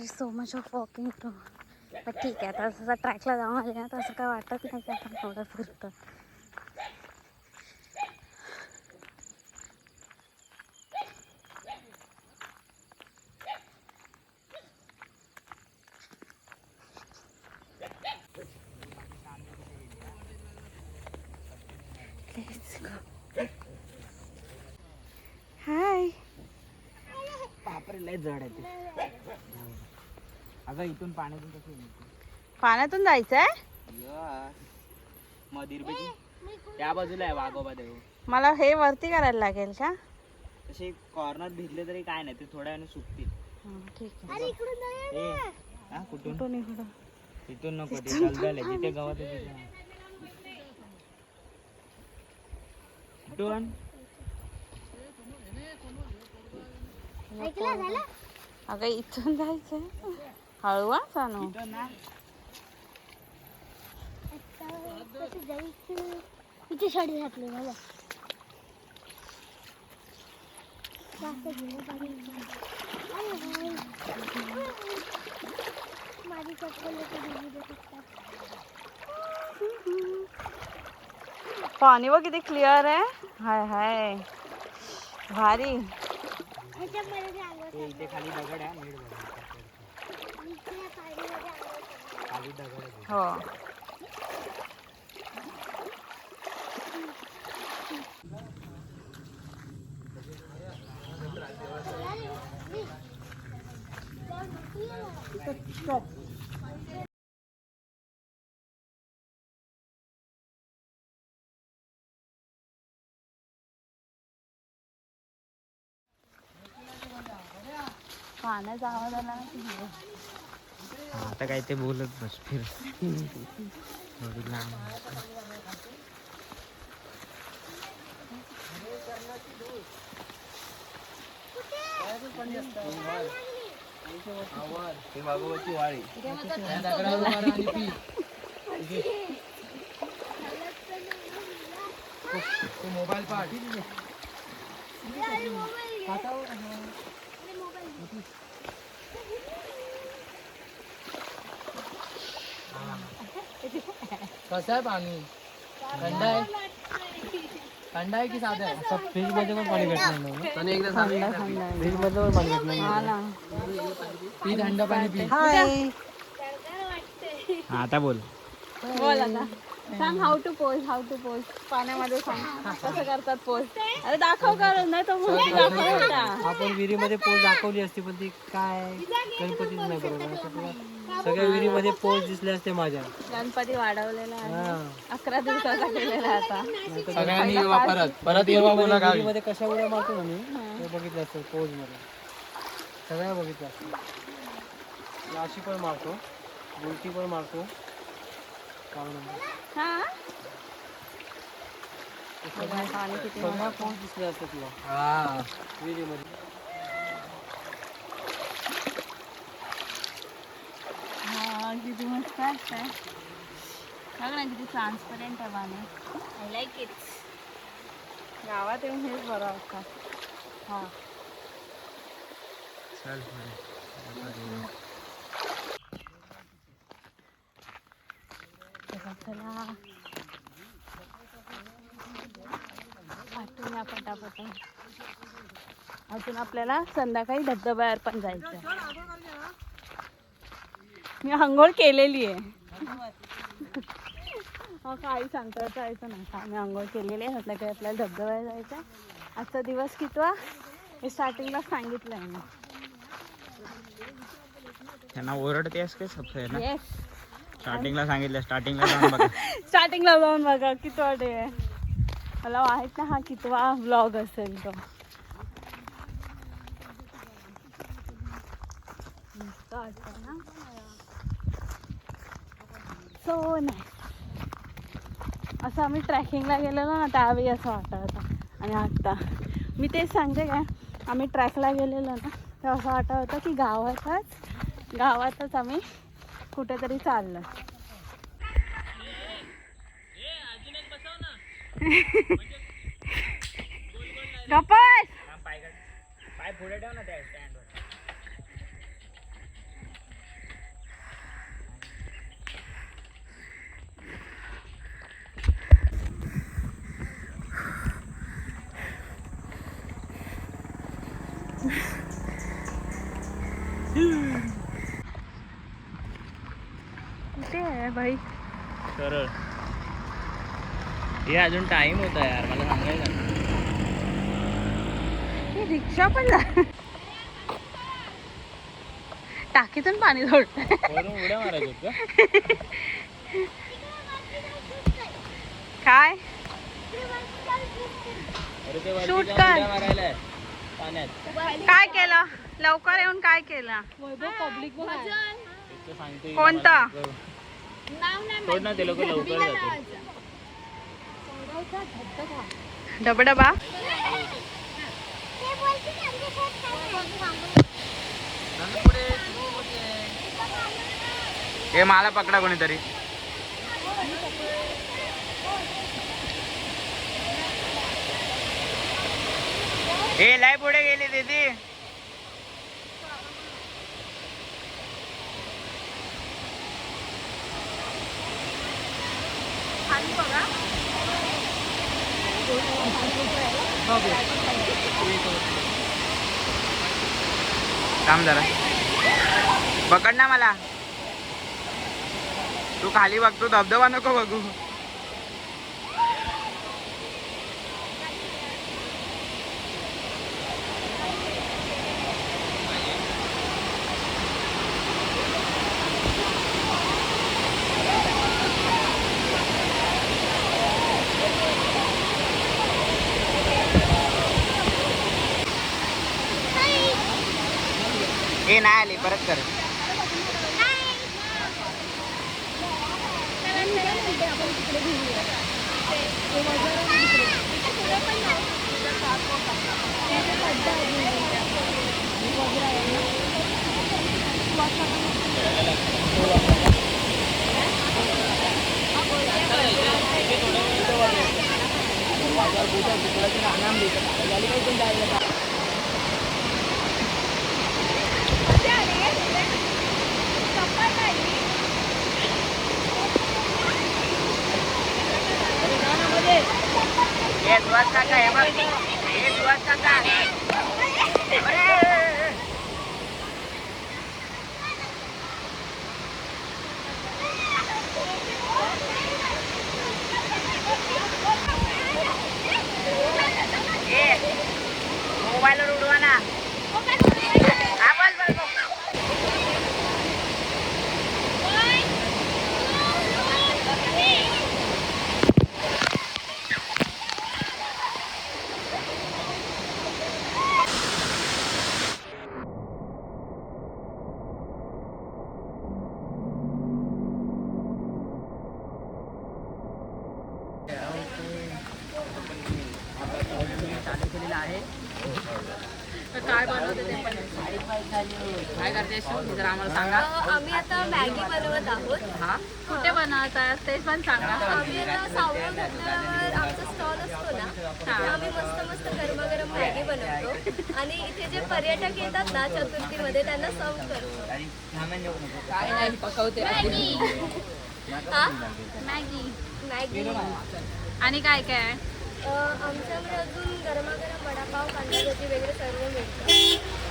So much of walking too. पण ठीक आहे, आता जसं ट्रॅकला जाऊन आले ना तसं काय वाटत नाही की आपण थोडं फिरतो. हाय. बापरे लय जड आहे ते. अगं इथून पाण्यातून कसं येईल? पाण्यातून जायचंय. मदिरबेची त्या बाजूला आहे वाघोबा देव. मला हे वरती करायला लागेल का? तसे कॉर्नर भिजले तरी काय नाही, ते थोड्या वेळाने सुकतील. ठीक आहे. कुठून इथून नको, ते दलदल आहे जिथे गवत आहे तिथे. कुठून अगं इथून जायचंय. हळूवा सांगू किती साडी घातली मला. माझी चप्पल पाणी बघ किती क्लिअर आहे. हाय हाय भारी. इथे खाली दगड आहे, नीट खाली दगड आहे. हो. पाण्याचा आवाज आला ना. आता काय ते बोलत बस फिर. वाघोबाची वाळी मोबाईल पाठ कसं आहे पाणी? थंड आहे, थंड आहे की साधं आहे? असं फ्रीज मध्ये पण पाणी भेटणार नाही. आणि एकदा फ्रीज मध्ये पण पाणी भेटणार नाही. पी थंड पाणी पी. आता बोल. बोल आता. सांग हाऊ टू पोज. पाण्यामध्ये सांग कसं करतात पोज. अरे दाखव करून नाही तर मूर्ती दाखव. आपण विहिरीमध्ये पोज दाखवली असती, पण ती काय गणपतीच नाही बरोबर. सगळ्या विहिरीमध्ये पोज दिसले असते माझ्या. गणपती वाढवलेला आहे, 11 दिवसाचा केलेला आता. सगळ्यांनी परत विहिरीमध्ये कशा उड्या मारतो ना मी, ते बघितलं असतं पोज मध्ये. सगळ्या बघितलं असतं. अशी पण मारतो, उलटी पण मारतो. सगळ्या पोज दिसले असतं तुला विहिरीमध्ये. किती मस्त आहे. बघ ना किती ट्रान्सपरंट आहे पाणी. I like it. गावात येऊन हेच बरं असतं. हा चला पाठवूया पटापट. अजून आपल्याला संध्याकाळी धबधब्यावर पण जायचं. मी आंघोळ केलेली आहे. काही सांगता जायचं नाही. आम्ही आंघोळ केलेली आहे. म्हटलं की आपल्याला धबधब्यावर जायचं. आजचा दिवस कितवा हे स्टार्टिंगला सांगितलं आहे मी. त्यांना ओरडतेस काय सबसे ना? येस स्टार्टिंगला सांगितलं. स्टार्टिंगला जाऊन बघा. स्टार्टिंगला जाऊन बघा कितवा डे आहे. मला माहित ना हा कितवा व्लॉग असेल तो. सो नाही असं आम्ही ट्रॅकिंगला गेलेलो ना त्यावेळी असं वाटत होतं. आणि आत्ता मी तेच सांगते काय, आम्ही ट्रॅकला गेलेलो ना तर असं वाटत होतं की गावातच आम्ही कुठेतरी चाललो. गप्पा पुढे ठेव ना त्या स्टँडवर. कुठे आहे भाई? सरळ हे अजून टाइम होता यार, मला सांगायचं ना. ही रिक्षा पण टाकीतून पाणी सोडतंय. वरून उड्या मारायचं का? काय अरे ते वरती शूट जाऊन कर. उड्या मारायला आहे पाण्यात. काय केलं? लवकर येऊन काय केलं? ते सांगते कोणता? सोड ना, ते लोक लवकर जाते. डबडबा हे मला पकडा कोणीतरी. हे लय पुढे गेली दीदी. खाली बघा. थांब जरा, पकड ना मला. तू खाली बघ, तू धबधबा नको बघू. हे नाही आली, परत कर. ये सुहास काका, हे बघ. हे सुहास काका. मोबाईलवर उडवा ना. हा, बस बस बस. चालू केलेला आहे. काय बनवते ते पण. काय करते जरा आम्हाला सांगा. आम्ही आता मॅगी बनवत आहोत. हा, कुठे बनवतात ते पण सांगा. आम्ही आता सावळ घातल्यावर आमचा स्टॉल असतो ना, तेव्हा आम्ही मस्त मस्त गरमागरम मॅगी बनवतो आणि इथे जे पर्यटक येतात ना चतुर्थीमध्ये त्यांना सर्व करतो. काय नाही पकवते. हा? Maggi Maggi. आणि काय काय आहे? आमच्याकडे अजून गरमागरम वडापाव, कांदा भजी वगैरे सर्व मिळतं.